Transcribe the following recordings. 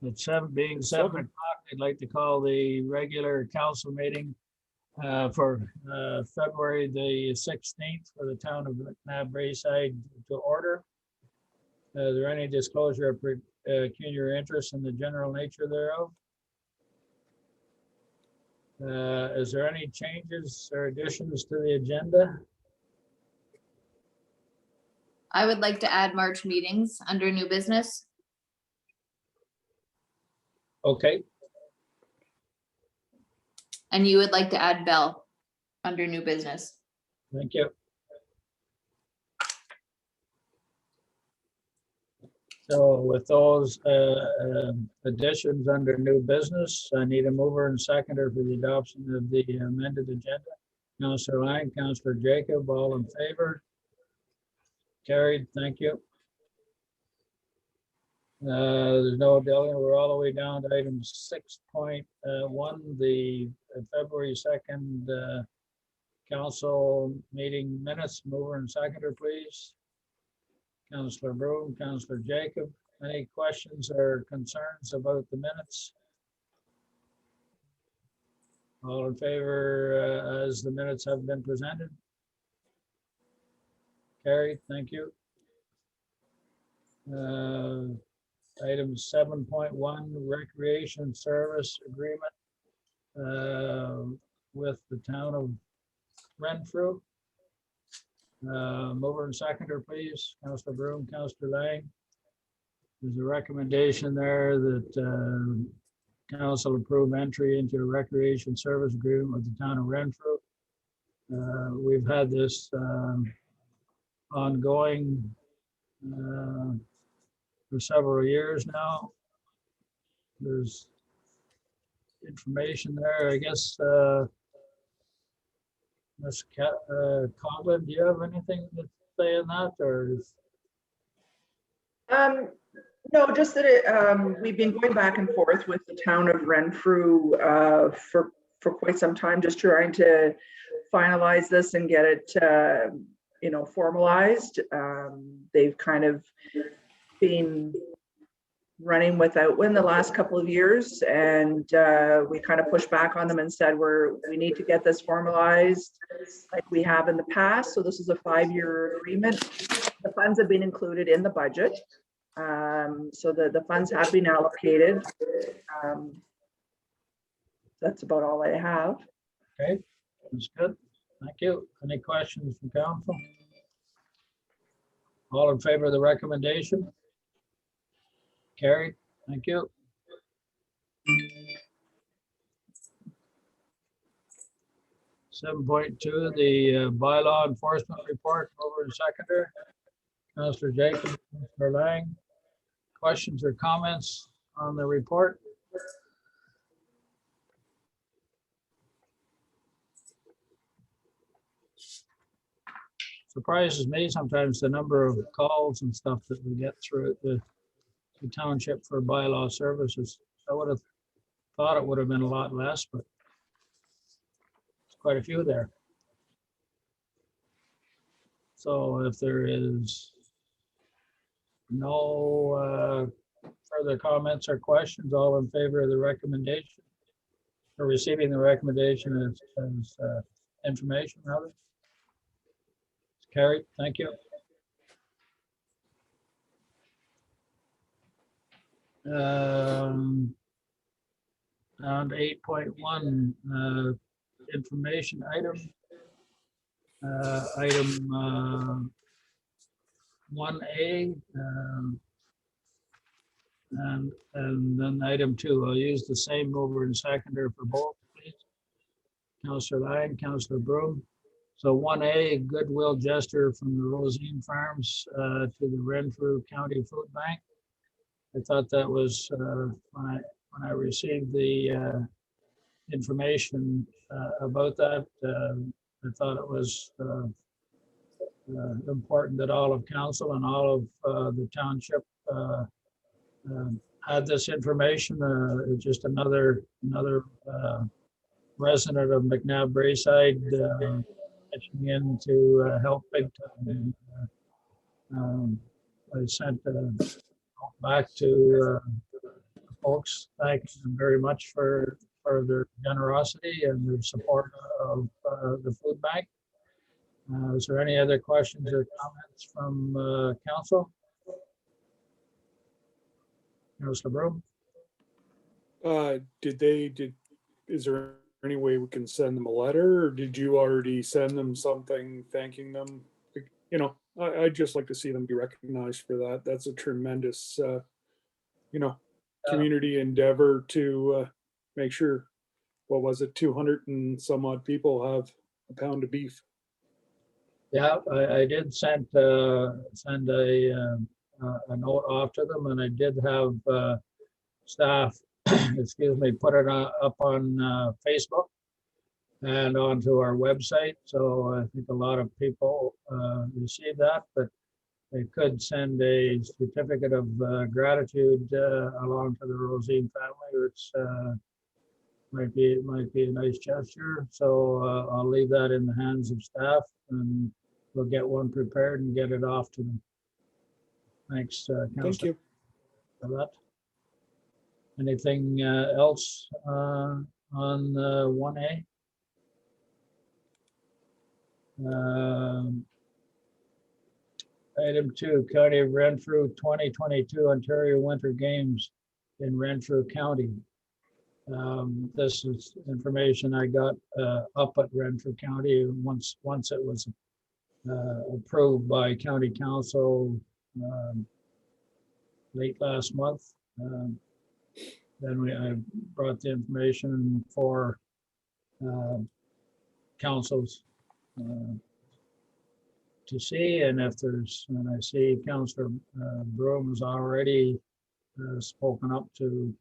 At being 7 o'clock, I'd like to call the regular council meeting for February the 16th for the town of Braeside to order. Is there any disclosure of pecuniary interest in the general nature thereof? Is there any changes or additions to the agenda? I would like to add March meetings under new business. Okay, And you would like to add Bell under new business. thank you. So with those additions under new business, I need a mover and seconder for the adoption of the amended agenda. Councillor Lang, Councillor Jacob, all in favor? Carried, thank you. There's no dealing, we're all the way down to item 6.1, the February 2nd council meeting minutes. Mover and seconder, please. Councillor Broom, Councillor Jacob, any questions or concerns about the minutes? All in favor as the minutes have been presented? Carried, thank you. Item 7.1, recreation service agreement with the town of Renfrew. Mover and seconder, please. Councillor Broom, Councillor Lang. There's a recommendation there that council approve entry into a recreation service agreement with the town of Renfrew. We've had this ongoing for several years now. There's information there, I guess. Ms. Coughlin, do you have anything to say on that, or is... No, just that we've been going back and forth with the town of Renfrew for quite some time, just trying to finalize this and get it, formalized. They've kind of been running without wind the last couple of years, and we kind of pushed back on them and said we need to get this formalized like we have in the past. So this is a 5-year agreement. The funds have been included in the budget, so the funds have been allocated. That's about all I have. Okay, that's good. Thank you. Any questions from council? All in favor of the recommendation? Carried, thank you. Seven point two, the bylaw enforcement report, mover and seconder. Councillor Jacob, Councillor Lang. Questions or comments on the report? Surprises me sometimes the number of calls and stuff that we get through the township for bylaw services. I would have thought it would have been a lot less, but it's quite a few there. So if there is no further comments or questions, all in favor of the recommendation or receiving the recommendation as information, rather? It's carried. Thank you. And 8.1 information item. Item 1A and then item 2. I'll use the same mover and seconder for both, please. Councillor Lang, Councillor Broom. So 1A, goodwill gesture from the Rosine Farms to the Renfrew County Food Bank. I thought that was when I received the information about that. I thought it was important that all of council and all of the township had this information. Just another resident of McNabb Braeside pitching in to help big time. I sent back to folks, thank them very much for their generosity and their support of the food bank. Is there any other questions or comments from council? Councilor Broom? Is there any way we can send them a letter, or did you already send them something thanking them? You know, I'd just like to see them be recognized for that. That's a tremendous, community endeavor to make sure, what was it, 200 and some odd people have a pound of beef. Yeah, I did send a note off to them, and I did have staff, excuse me, put it up on Facebook and onto our website. So I think a lot of people received that, but they could send a certificate of gratitude along to the Rosine family, which might be a nice gesture. So I'll leave that in the hands of staff, and we'll get one prepared and get it off to them. Thanks, Thank Councilor, you. for that. Anything else on 1A? Item 2, County of Renfrew 2022 Ontario Winter Games in Renfrew County. This is information I got up at Renfrew County once it was approved by County Council late last month. Then I brought the information for councils to see, and if there's, and I see Councillor Broom has already spoken up to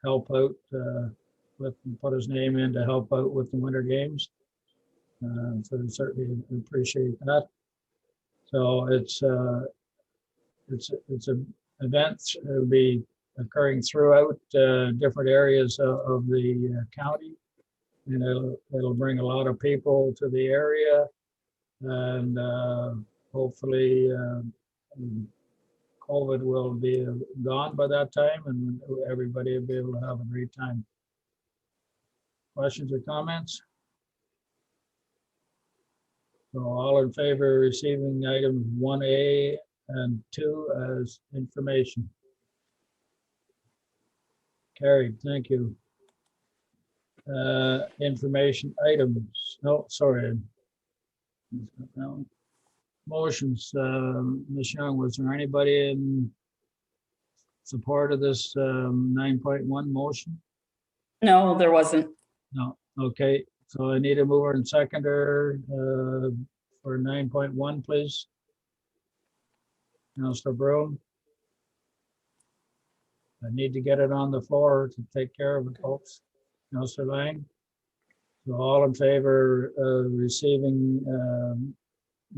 help out with, put his name in to help out with the Winter Games. So I certainly appreciate that. So it's an event that will be occurring throughout different areas of the county, and it'll bring a lot of people to the area, and hopefully COVID will be gone by that time, and everybody will be able to have a great time. Questions or comments? So all in favor of receiving items 1A and 2 as information? Carried, thank you. Information items, no, sorry. Motions, Ms. Young, was there anybody in support of this 9.1 motion? No, there wasn't. No, okay, so I need a mover and seconder for 9.1, please. Councilor Broom. I need to get it on the floor to take care of it, folks. Councilor Lang. So all in favor of receiving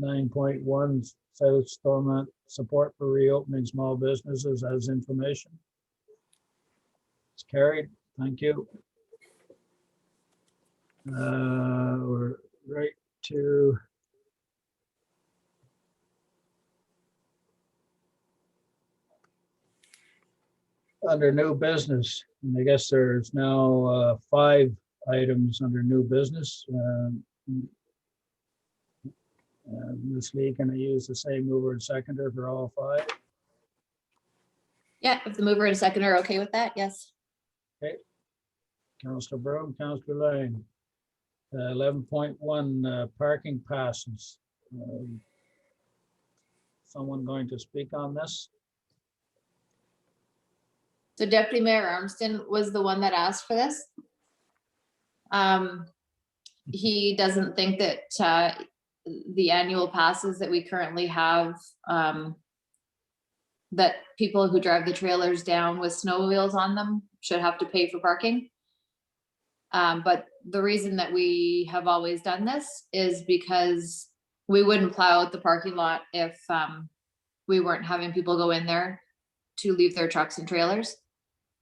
9.1 South Stormont support for reopening small businesses as information? It's carried. Thank you. We're right to under new business, and I guess there's now 5 items under new business. Ms. Lee, can I use the same mover and seconder for all 5? Yeah, if the mover and seconder are okay with that, yes. Councilor Broom, Councilor Lang. 11.1 parking passes. Someone going to speak on this? So Deputy Mayor Armston was the one that asked for this. He doesn't think that the annual passes that we currently have, that people who drive the trailers down with snowmobiles on them should have to pay for parking. But the reason that we have always done this is because we wouldn't plow out the parking lot if we weren't having people go in there to leave their trucks and trailers.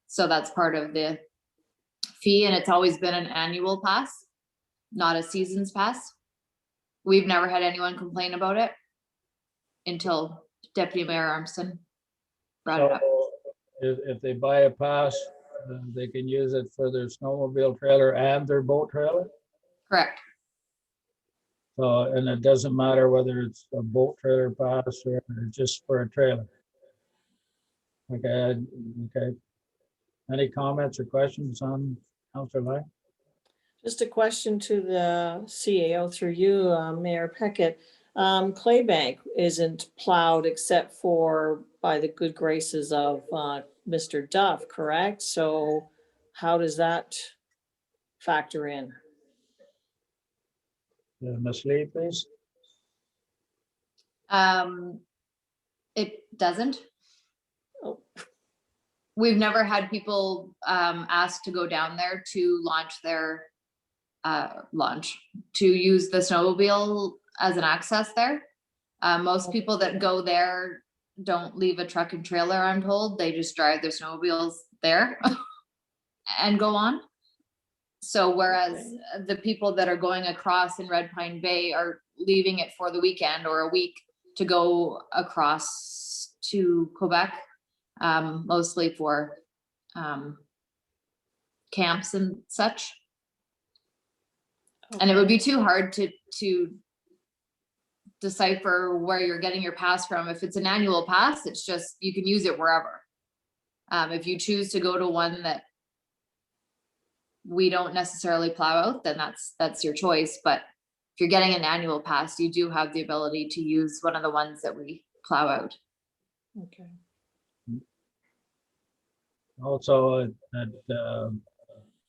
So that's part of the fee, and it's always been an annual pass, not a season's pass. We've never had anyone complain about it until Deputy Mayor Armston brought it up. So if they buy a pass, they can use it for their snowmobile trailer and their boat trailer. Correct. So, and it doesn't matter whether it's a boat trailer pass or just for a trailer. Okay, okay. Any comments or questions on Councillor Lang? Just a question to the CAO through you, Mayor Peckett. Claybank isn't plowed except for by the good graces of Mr. Duff, correct? So how does that factor in? Ms. Lee, please. It doesn't. Oh. We've never had people ask to go down there to launch their to use the snowmobile as an access there. Most people that go there don't leave a truck and trailer, I'm told. They just drive their snowmobiles there and go on. So whereas the people that are going across in Red Pine Bay are leaving it for the weekend or a week to go across to Quebec, mostly for camps and such. And it would be too hard to decipher where you're getting your pass from. If it's an annual pass, it's just, you can use it wherever. If you choose to go to one that we don't necessarily plow out, then that's your choice. But if you're getting an annual pass, you do have the ability to use one of the ones that we plow out. Okay. Also at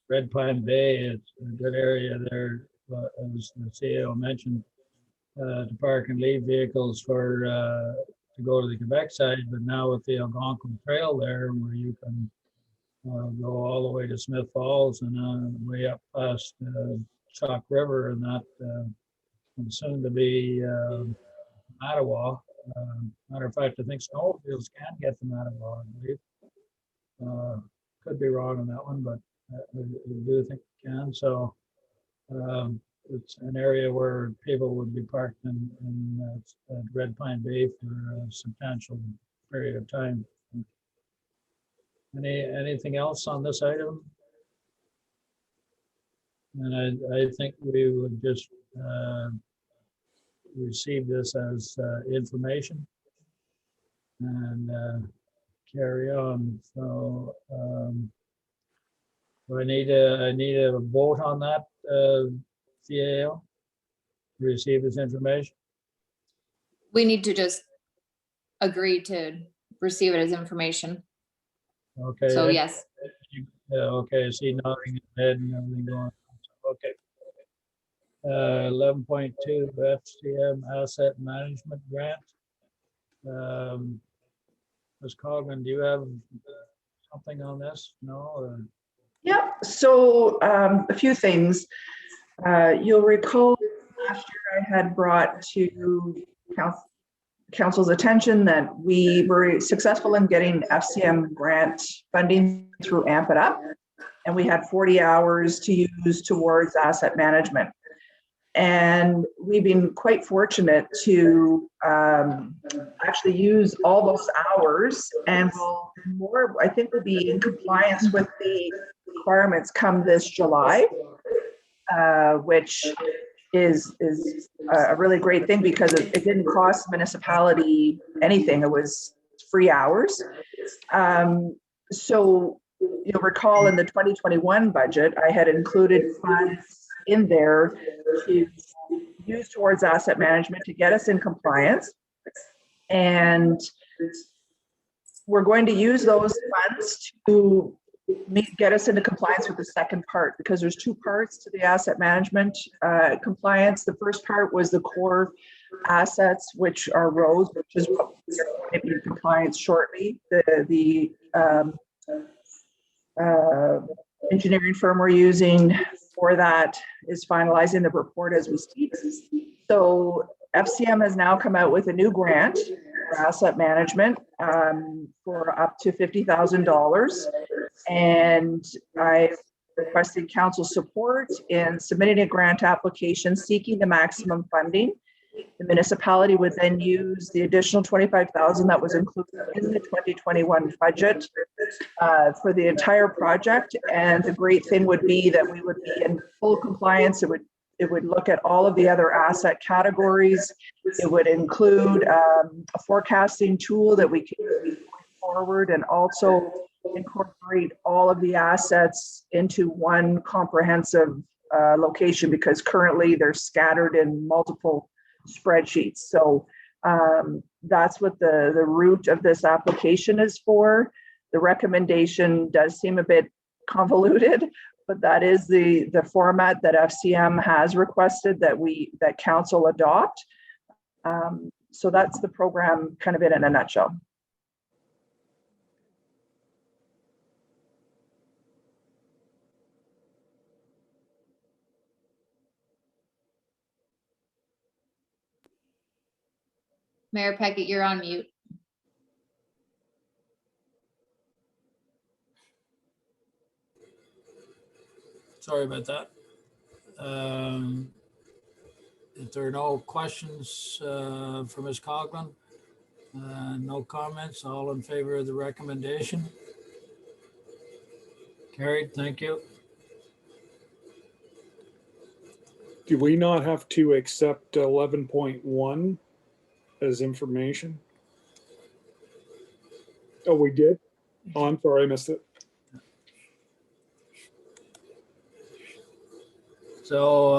Red Pine Bay, it's a good area there, as the CEO mentioned, to park and leave vehicles for to go to the Quebec side. But now with the Algonquin Trail there, where you can go all the way to Smith Falls and way up past Chalk River and that, and soon to be Mattawa. Matter of fact, I think snowmobiles can get to Mattawa, I believe. Could be wrong on that one, but I do think it can. So it's an area where people would be parked in Red Pine Bay for a substantial period of time. Anything else on this item? And I think we would just receive this as information and carry on. So do I need a vote on that, CAO, to receive this information? We need to just agree to receive it as information. Okay. So yes, Yeah, okay, I see nodding his head and everything going on. Okay. 11.2 FCM Asset Management Grant. Ms. Cogman, do you have something on this? No? Or? Yeah, so a few things. You'll recall last year I had brought to council's attention that we were successful in getting FCM grant funding through AMP It Up, and we had 40 hours to use towards asset management. And we've been quite fortunate to actually use all those hours, and I think we'll be in compliance with the requirements come this July, which is a really great thing because it didn't cost the municipality anything. It was free hours. So you'll recall in the 2021 budget, I had included funds in there to use towards asset management to get us in compliance. And we're going to use those funds to get us into compliance with the second part, because there's two parts to the asset management compliance. The first part was the core assets, which are roads, which is what we're going to be in compliance shortly. The engineering firm we're using for that is finalizing the report as we speak. So FCM has now come out with a new grant for asset management for up to $50,000. And I requested council support in submitting a grant application seeking the maximum funding The municipality would then use the additional 25,000 that was included in the 2021 budget for the entire project. And the great thing would be that we would be in full compliance. It would look at all of the other asset categories. It would include a forecasting tool that we can move forward, and also incorporate all of the assets into one comprehensive location, because currently they're scattered in multiple spreadsheets. So that's what the root of this application is for. The recommendation does seem a bit convoluted, but that is the format that FCM has requested that council adopt. So that's the program kind of in a nutshell. Mayor Peckett, you're on mute. Sorry about that. If there are no questions for Ms. Coughlin, no comments, all in favor of the recommendation? Carried, thank you. Do we not have to accept 11.1 as information? Oh, we did? Oh, I'm sorry, I missed it. So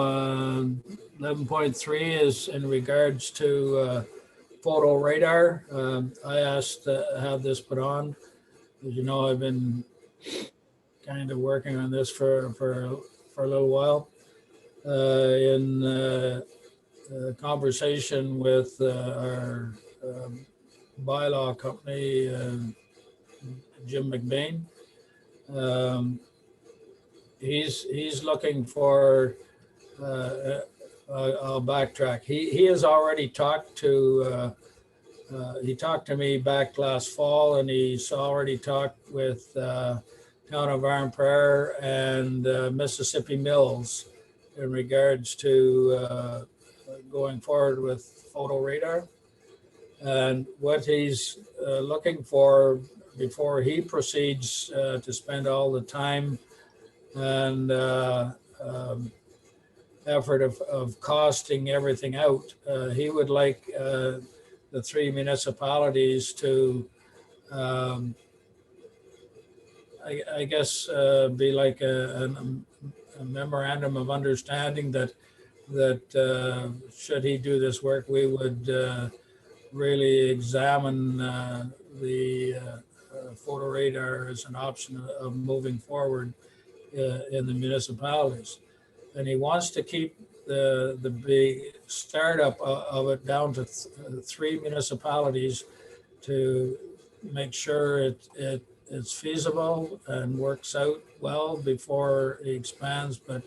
11.3 is in regards to photo radar. I asked to have this put on. As you know, I've been kind of working on this for a little while. In conversation with our bylaw company, Jim McBain, he's looking for, I'll backtrack. He has already talked to, he talked to me back last fall, and he's already talked with Town of Arm Prayer and Mississippi Mills in regards to going forward with photo radar. And what he's looking for before he proceeds to spend all the time and effort of costing everything out, he would like the three municipalities to, I guess, be like a memorandum of understanding that should he do this work, we would really examine the photo radar as an option of moving forward in the municipalities. And he wants to keep the big startup of it down to three municipalities to make sure it's feasible and works out well before he expands. But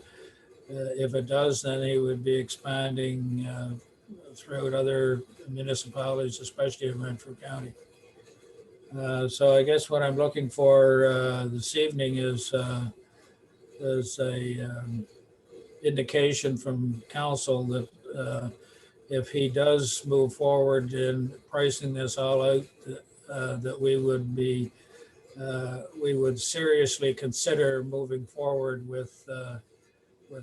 if it does, then he would be expanding throughout other municipalities, especially in Renfrew County. So I guess what I'm looking for this evening is a indication from council that if he does move forward in pricing this all out, that we would seriously consider moving forward with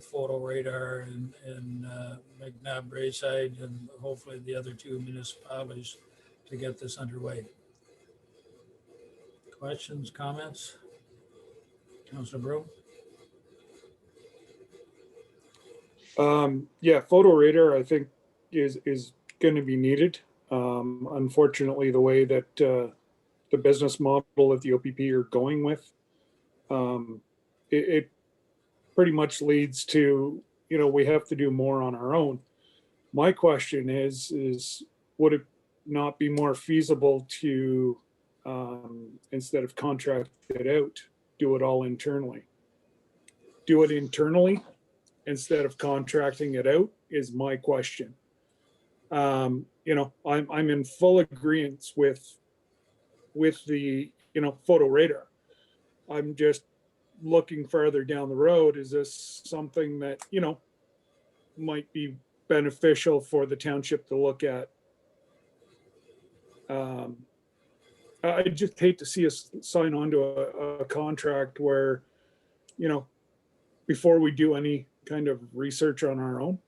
photo radar in McNabb Braeside and hopefully the other two municipalities to get this underway. Questions, comments? Councilor Broom? Yeah, photo radar, I think, is going to be needed. Unfortunately, the way that the business model that the OPP are going with, it pretty much leads to, we have to do more on our own. My question is would it not be more feasible to, instead of contract it out, do it all internally? Do it internally instead of contracting it out is my question. I'm in full agreement with the, photo radar. I'm just looking further down the road. Is this something that, might be beneficial for the township to look at. I just hate to see us sign on to a contract where, you know, before we do any kind of research on our own.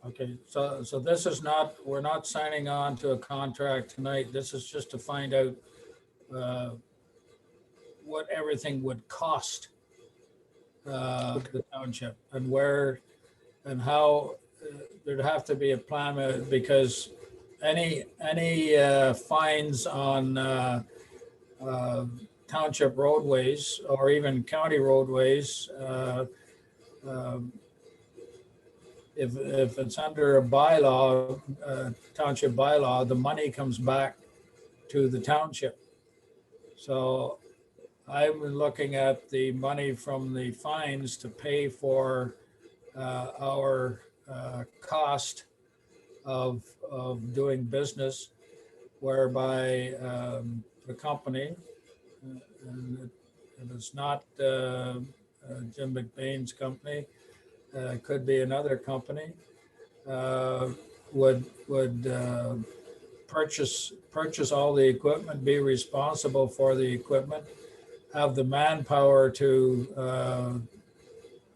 Okay, so this is not, we're not signing on to a contract tonight. This is just to find out what everything would cost the township and where and how there'd have to be a plan because any fines on township roadways or even county roadways, if it's under a bylaw, township bylaw, the money comes back to the township. So I'm looking at the money from the fines to pay for our cost of doing business, whereby the company, and it's not Jim McBain's company, could be another company, would purchase all the equipment, be responsible for the equipment, have the manpower to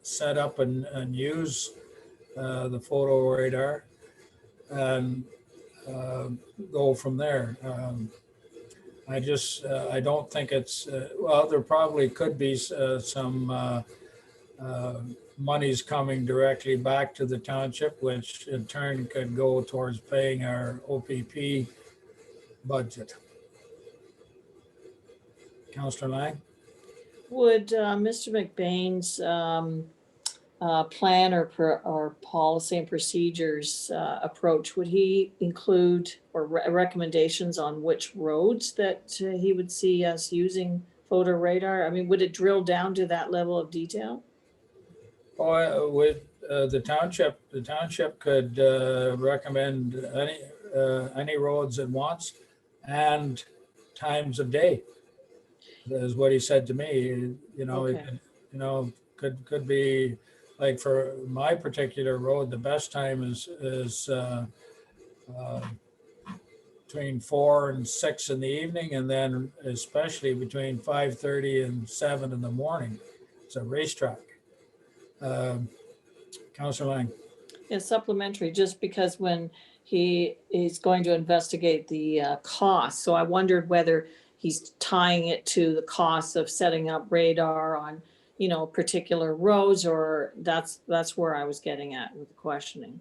set up and use the photo radar, and go from there. I don't think it's, well, there probably could be some monies coming directly back to the township, which in turn could go towards paying our OPP budget. Councillor Lang? Would Mr. McBain's plan or policy and procedures approach, would he include or recommendations on which roads that he would see us using photo radar? I mean, would it drill down to that level of detail? Or with the township could recommend any roads it wants and times of day. Is what he said to me. You know, Okay. could be like for my particular road, the best time is between 4 and 6 in the evening, and then especially between 5:30 and 7 in the morning. It's a racetrack. Councillor Lang. Yeah, supplementary, just because when he is going to investigate the cost, so I wondered whether he's tying it to the cost of setting up radar on, particular roads, or that's where I was getting at with the questioning.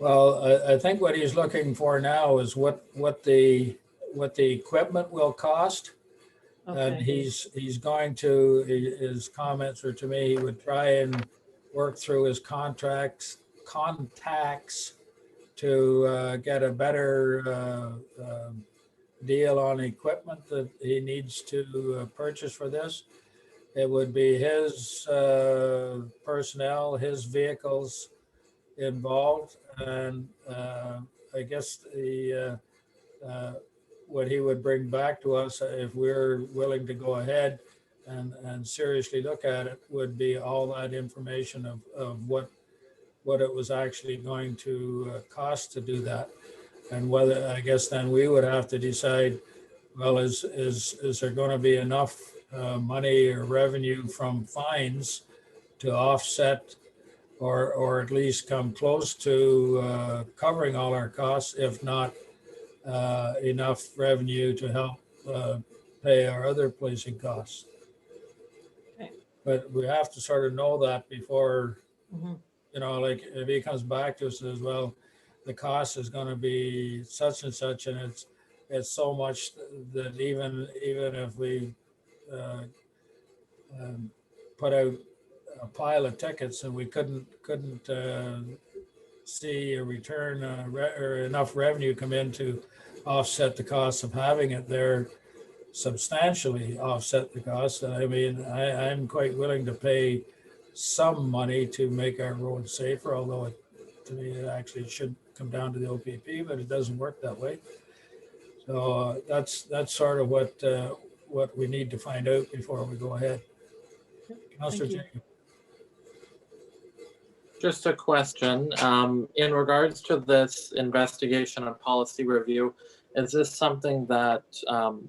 Well, I think what he's looking for now is what the equipment will cost. And Okay. he's going to, his comments were to me, he would try and work through his contacts to get a better deal on equipment that he needs to purchase for this. It would be his personnel, his vehicles involved, and I guess what he would bring back to us if we're willing to go ahead and seriously look at it would be all that information of what it was actually going to cost to do that. And whether, I guess then we would have to decide, well, is there going to be enough money or revenue from fines to offset or at least come close to covering all our costs, if not enough revenue to help pay our other policing costs. Okay. But we have to sort of know that before, Mhm. like if he comes back to us as well, the cost is going to be such and such, and it's so much that even if we put out a pile of tickets and we couldn't see a return or enough revenue come in to offset the cost of having it there, substantially offset the cost. I mean, I'm quite willing to pay some money to make our roads safer, although to me it actually should come down to the OPP, but it doesn't work that way. So that's sort of what we need to find out before we go ahead. Councillor you. Jacob. Just a question, in regards to this investigation and policy review, is this something that,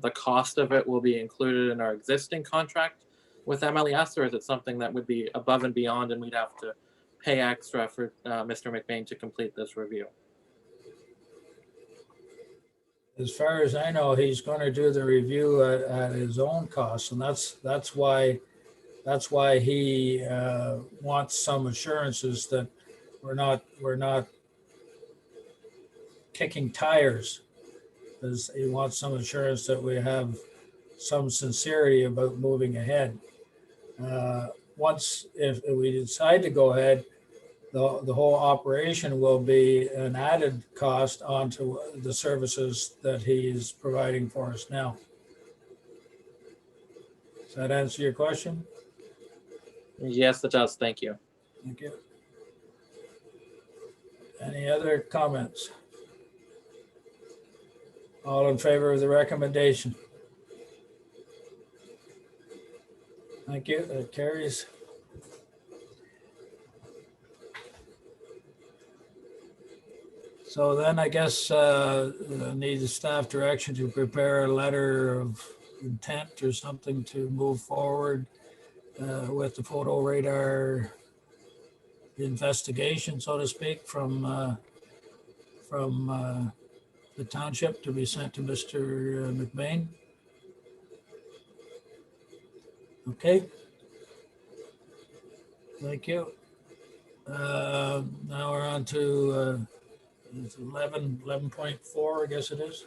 the cost of it will be included in our existing contract with MLES, or is it something that would be above and beyond and we'd have to pay extra for, Mr. McBain to complete this review? As far as I know, he's going to do the review at his own cost, and that's why he wants some assurances that we're not kicking tires. Because he wants some assurance that we have some sincerity about moving ahead. Once, if we decide to go ahead, the whole operation will be an added cost onto the services that he is providing for us now. Does that answer your question? Yes, it does. Thank you. Thank you. Any other comments? All in favor of the recommendation? Thank you. That carries. So then I guess need the staff direction to prepare a letter of intent or something to move forward with the photo radar investigation, so to speak, from the township to be sent to Mr. McBain. Okay. Thank you. Now we're on to it's 11.4, I guess it is.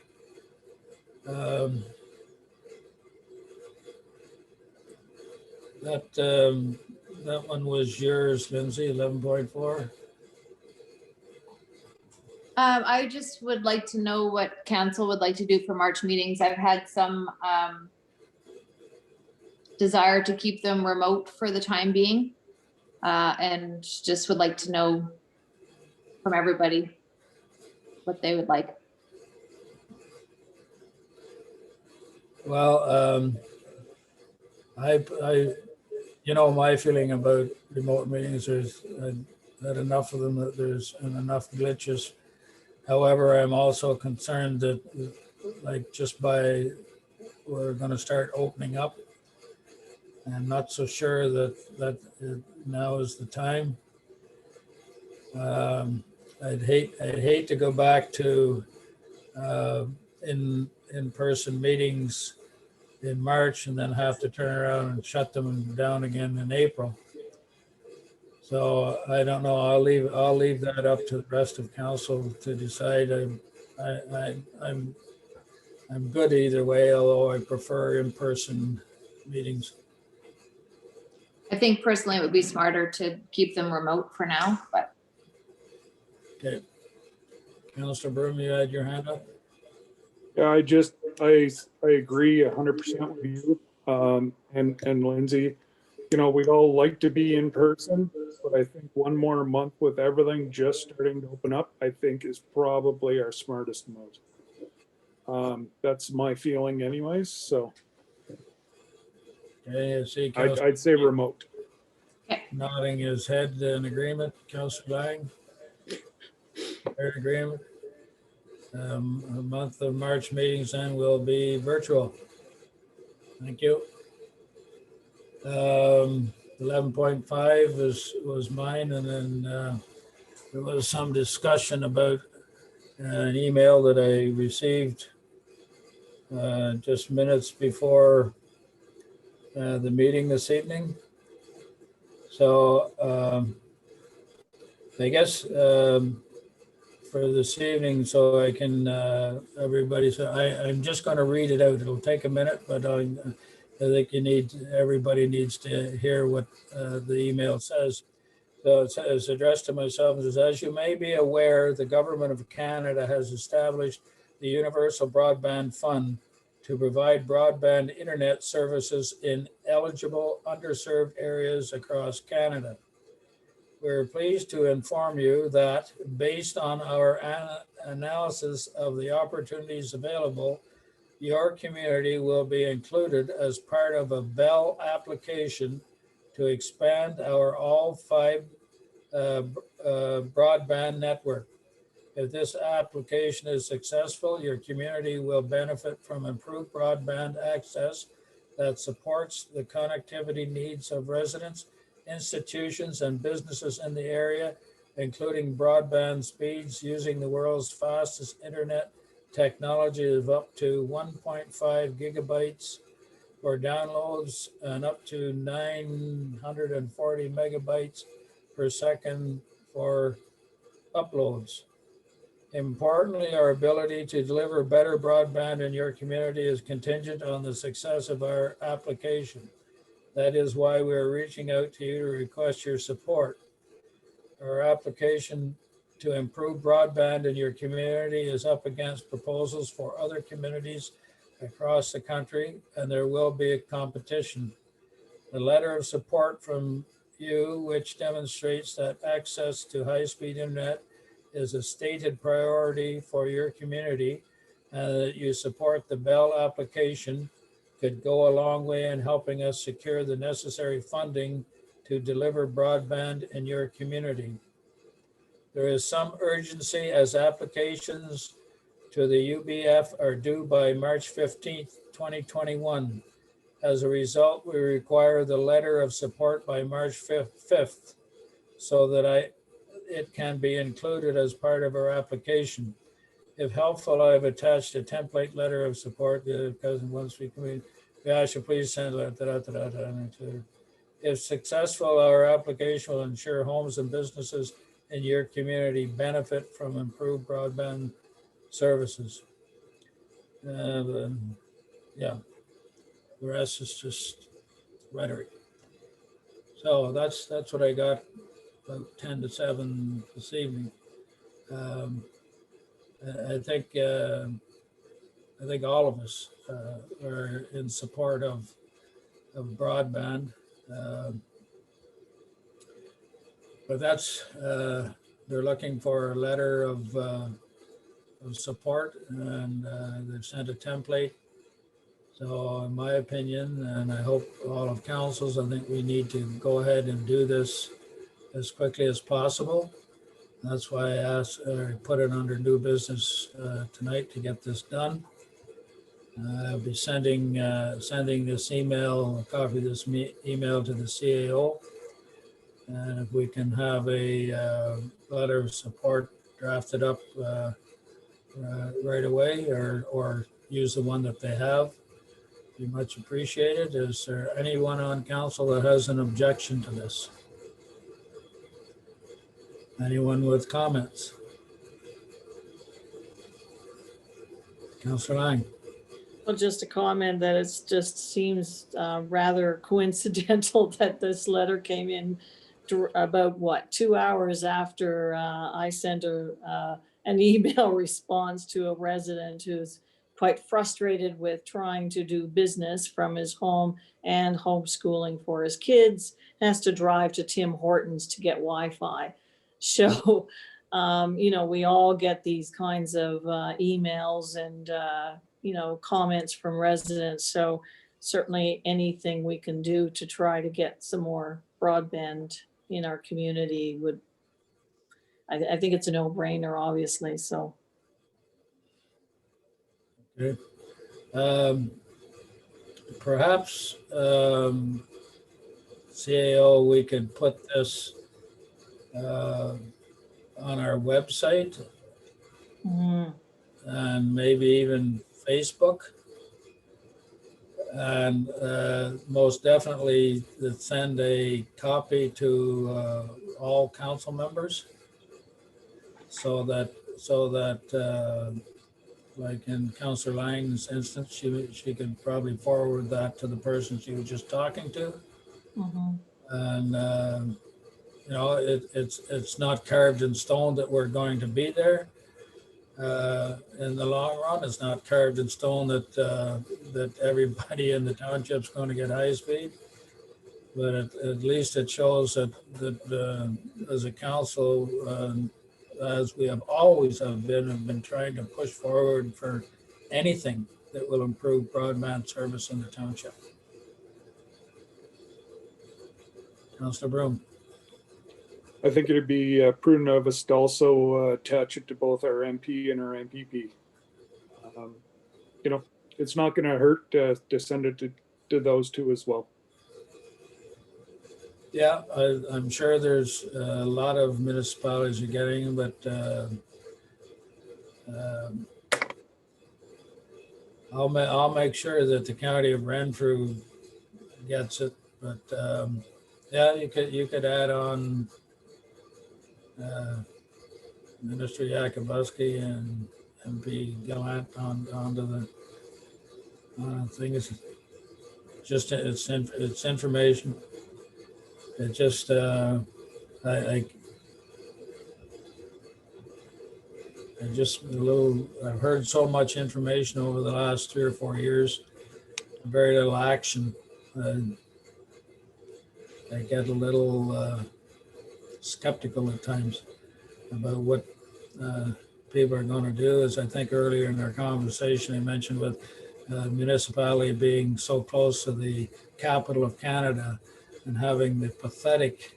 That one was yours, Lindsay, 11.4. I just would like to know what council would like to do for March meetings. I've had some desire to keep them remote for the time being. And just would like to know from everybody what they would like. Well, my feeling about remote meetings is that enough of them, that there's enough glitches. However, I'm also concerned that we're going to start opening up. I'm not so sure that now is the time. I'd hate to go back to in-person meetings in March and then have to turn around and shut them down again in April. So I don't know. I'll leave that up to the rest of council to decide. I'm good either way, although I prefer in-person meetings. I think personally it would be smarter to keep them remote for now, but. Okay. Councillor Broom, you had your hand up? Yeah, I agree 100% with you, and Lindsay. You know, we'd all like to be in person, but I think one more month with everything just starting to open up, I think is probably our smartest move. That's my feeling anyways, so. Okay, I see I'd say remote. nodding his head in agreement. Councillor Lang? Third agreement. A month of March meetings then will be virtual. Thank you. 11.5 was mine, and then there was some discussion about an email that I received just minutes before the meeting this evening. So I guess for this evening, so I can I'm just going to read it out. It'll take a minute, but I think everybody needs to hear what the email says. So it's addressed to myself. It says, as you may be aware, the Government of Canada has established the Universal Broadband Fund to provide broadband internet services in eligible underserved areas across Canada. We're pleased to inform you that based on our analysis of the opportunities available, your community will be included as part of a Bell application to expand our all 5 broadband network. If this application is successful, your community will benefit from improved broadband access that supports the connectivity needs of residents, institutions, and businesses in the area, including broadband speeds using the world's fastest internet technology of up to 1.5 gigabytes for downloads and up to 940 megabytes per second for uploads. Importantly, our ability to deliver better broadband in your community is contingent on the success of our application. That is why we are reaching out to you to request your support. Our application to improve broadband in your community is up against proposals for other communities across the country, and there will be a competition. The letter of support from you, which demonstrates that access to high-speed internet is a stated priority for your community, and that you support the Bell application, could go a long way in helping us secure the necessary funding to deliver broadband in your community. There is some urgency as applications to the UBF are due by March 15th, 2021. As a result, we require the letter of support by March 5th so that it can be included as part of our application. If helpful, I have attached a template letter of support because once we ask you please send it. If successful, our application will ensure homes and businesses in your community benefit from improved broadband services. Yeah, the rest is just rhetoric. So that's what I got about 10 to 7 this evening. I think all of us are in support of broadband. But that's, they're looking for a letter of support, and they've sent a template. So in my opinion, and I hope all of councils, I think we need to go ahead and do this as quickly as possible. That's why I put it under new business tonight to get this done. I'll be sending this email, a copy of this email to the CAO. And if we can have a letter of support drafted up right away, or use the one that they have, be much appreciated. Is there anyone on council that has an objection to this? Anyone with comments? Councillor Lang. Well, just a comment that it just seems rather coincidental that this letter came in about what, 2 hours after I sent an email response to a resident who's quite frustrated with trying to do business from his home and homeschooling for his kids, has to drive to Tim Hortons to get Wi-Fi. So, we all get these kinds of emails and, comments from residents. So certainly anything we can do to try to get some more broadband in our community would, I think it's a no-brainer, obviously, so. Okay. Perhaps CAO, we could put this on our website and maybe even Facebook, and most definitely send a copy to all council members so that like in Councillor Lang's instance, she could probably forward that to the person she was just talking to. And it's not carved in stone that we're going to be there. In the long run, it's not carved in stone that everybody in the township's going to get high speed, but at least it shows that as a council, as we have always have been trying to push forward for anything that will improve broadband service in the township. Councillor Broom. I think it'd be prudent of us to also attach it to both our MP and our MPP. You know, it's not going to hurt to send it to those two as well. Yeah, I'm sure there's a lot of municipalities are getting, but I'll make sure that the county of Renfrew gets it. But yeah, you could add on Minister Yakubowski and MP Gallant onto the thing. Is just it's information. It just I just I've heard so much information over the last 3 or 4 years, very little action. I get a little skeptical at times about what people are going to do. As I think earlier in our conversation, I mentioned with municipality being so close to the capital of Canada and having the pathetic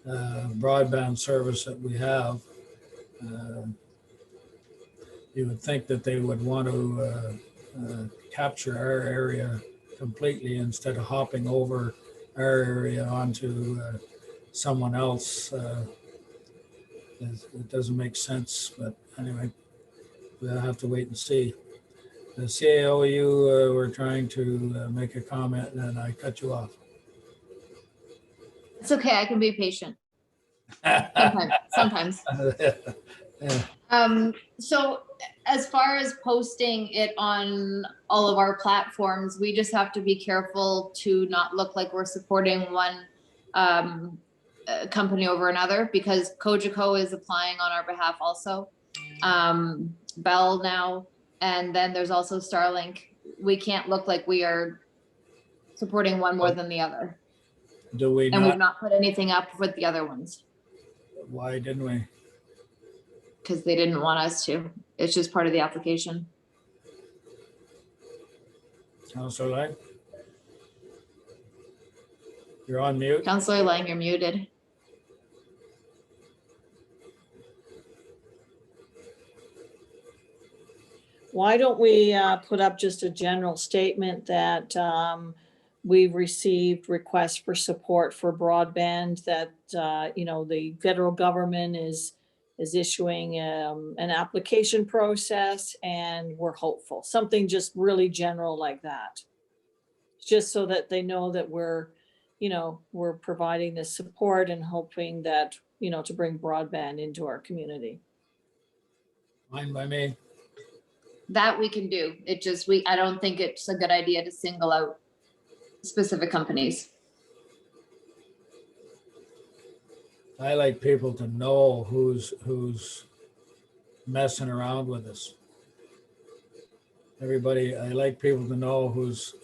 broadband service that we have. You would think that they would want to capture our area completely instead of hopping over our area onto someone else. It doesn't make sense, but anyway, we'll have to wait and see. The CAO, you were trying to make a comment and I cut you off. It's okay, I can be patient sometimes. Yeah. So as far as posting it on all of our platforms, we just have to be careful to not look like we're supporting one company over another, because Cogeco is applying on our behalf also. Bell now, and then there's also Starlink. We can't look like we are supporting one more than the other. Do we And we've not? not put anything up with the other ones Why didn't we? because they didn't want us to. It's just part of the application. Councillor Lang? You're on mute. Councillor Lang, you're muted. Why don't we put up just a general statement that we've received requests for support for broadband, that, you know, the federal government is issuing an application process, and we're hopeful. Something just really general like that. Just so that they know that we're, you know, we're providing this support and hoping that, you know, to bring broadband into our community. Fine by me. That we can do. It just, I don't think it's a good idea to single out specific companies. I like people to know who's messing around with us. Everybody, I like people to know who's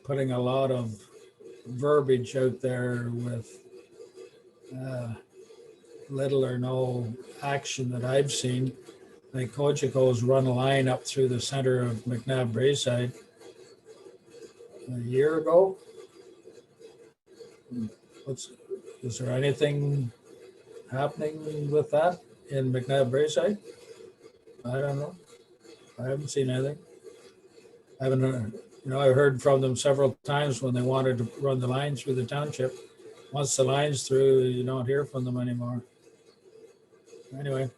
putting a lot of verbiage out there with little or no action that I've seen. Like Cogeco's run a line up through the center of McNabb Braeside a year ago. Is there anything happening with that in McNabb Braeside? I don't know. I haven't seen anything. I haven't heard, you know, I heard from them several times when they wanted to run the line through the township. Once the line's through, you don't hear from them anymore. Anyway.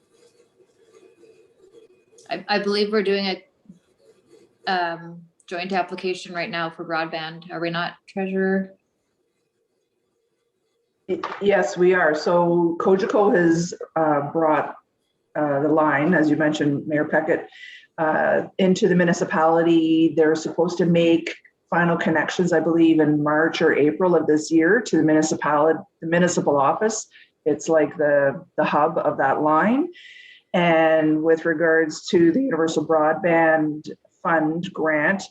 I believe we're doing a joint application right now for broadband. Are we not, Treasurer? Yes, we are. So Cogeco has brought the line, as you mentioned, Mayor Peckett, into the municipality. They're supposed to make final connections, I believe, in March or April of this year to the municipal office. It's like the hub of that line. And with regards to the Universal Broadband Fund grant,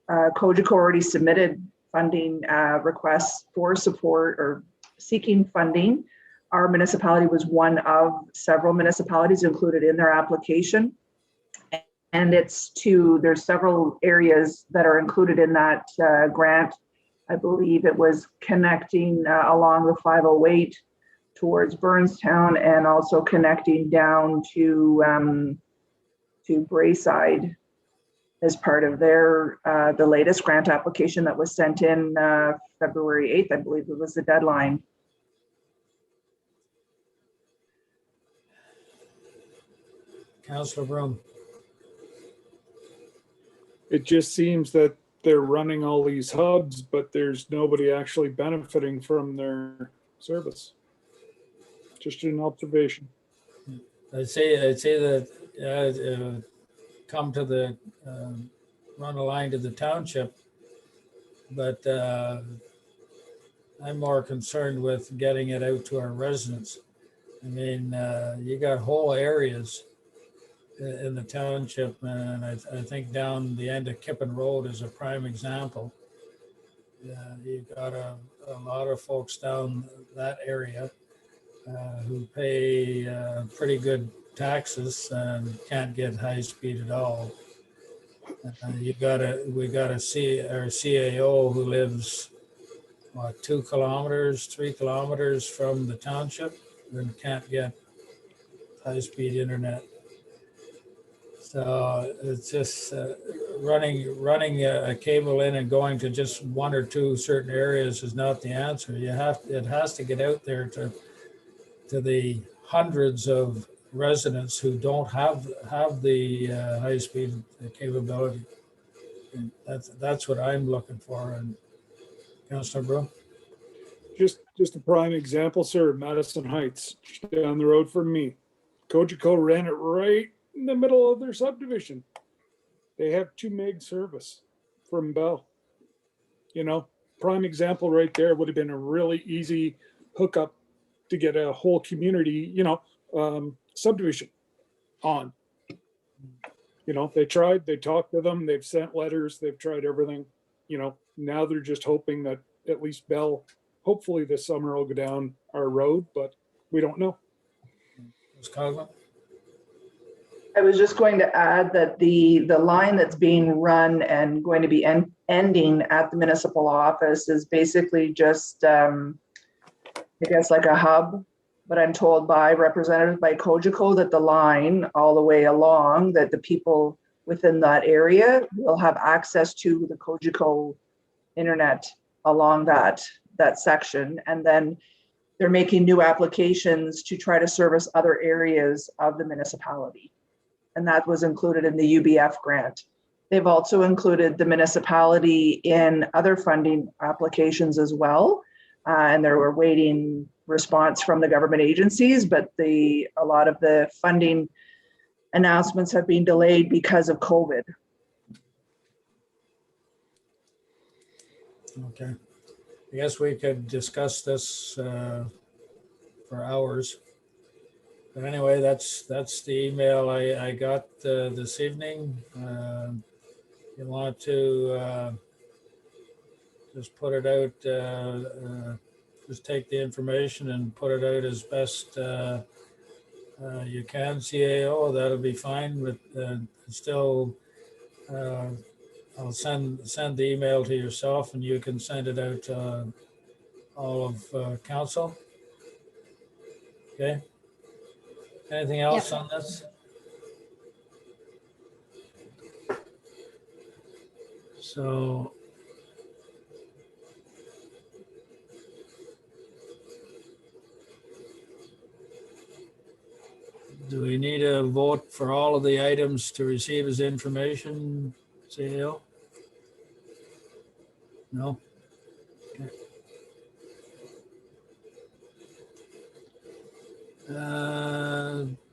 Cogeco already submitted funding requests for support or seeking funding. Our municipality was one of several municipalities included in their application. And there's several areas that are included in that grant I believe it was connecting along the 508 towards Burnstown and also connecting down to Brayside as part of their the latest grant application that was sent in February 8th, I believe it was the deadline. Councillor Broom. It just seems that they're running all these hubs, but there's nobody actually benefiting from their service. Just an observation. I'd say that come to the run a line to the township, but I'm more concerned with getting it out to our residents. I mean, you got whole areas in the township, and I think down the end of Kippen Road is a prime example. You got a lot of folks down that area who pay pretty good taxes and can't get high speed at all. We got our CAO who lives, what, 2 kilometers, 3 kilometers from the township and can't get high speed internet. So it's just running a cable in and going to just 1 or 2 certain areas is not the answer. It has to get out there to the hundreds of residents who don't have the high speed capability. And that's what I'm looking for. And Councillor Broom. Just a prime example, sir. Madison Heights, just down the road from me. Cogeco ran it right in the middle of their subdivision. They have 2 meg service from Bell. You know, prime example right there. Would have been a really easy hookup to get a whole community, subdivision on. You know, they tried, they talked to them, they've sent letters, they've tried everything. You know, now they're just hoping that at least Bell, hopefully this summer will go down our road, but we don't know. Ms. Coughlin? I was just going to add that the line that's being run and going to be ending at the municipal office is basically just, I guess, like a hub. But I'm told by representatives by Cogeco that the line all the way along, that the people within that area will have access to the Cogeco internet along that section. And then they're making new applications to try to service other areas of the municipality. And that was included in the UBF grant. They've also included the municipality in other funding applications as well. And they're awaiting response from the government agencies, but a lot of the funding announcements have been delayed because of COVID. Okay. I guess we could discuss this for hours. But anyway, that's the email I got this evening. You want to just put it out, just take the information and put it out as best you can, CAO, that'll be fine. But still, I'll send the email to yourself and you can send it out to all of council. Okay. Anything else on this? So do we need a vote for all of the items to receive as information, CAO? No? Okay.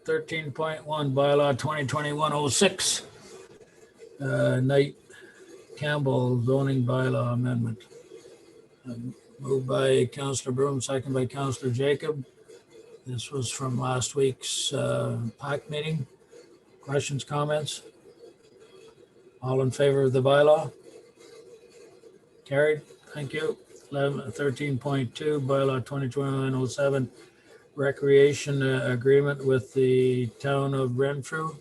13.1 bylaw 2021-06. Knight Campbell zoning bylaw amendment. Moved by Councillor Broom, second by Councillor Jacob. This was from last week's PAC meeting. Questions, comments? All in favor of the bylaw? Carried. Thank you. 13.2 bylaw 2021-07. Recreation agreement with the town of Renfrew.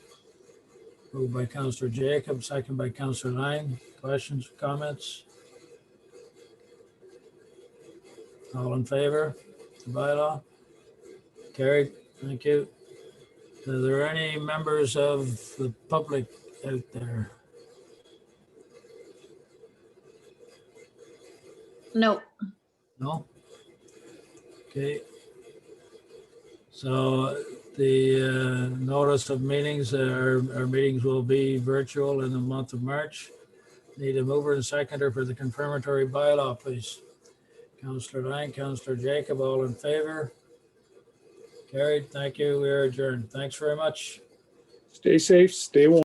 Moved by Councillor Jacob, second by Councillor Lang. Questions, comments? All in favor? The bylaw? Carried. Thank you. Are there any members of the public out there? No, No? Okay. So the notice of meetings, our meetings will be virtual in the month of March. Need a mover and seconder for the confirmatory bylaw, please. Councillor Lang, Councillor Jacob, all in favor? Carried. Thank you. We are adjourned. Thanks very much. Stay safe, stay warm.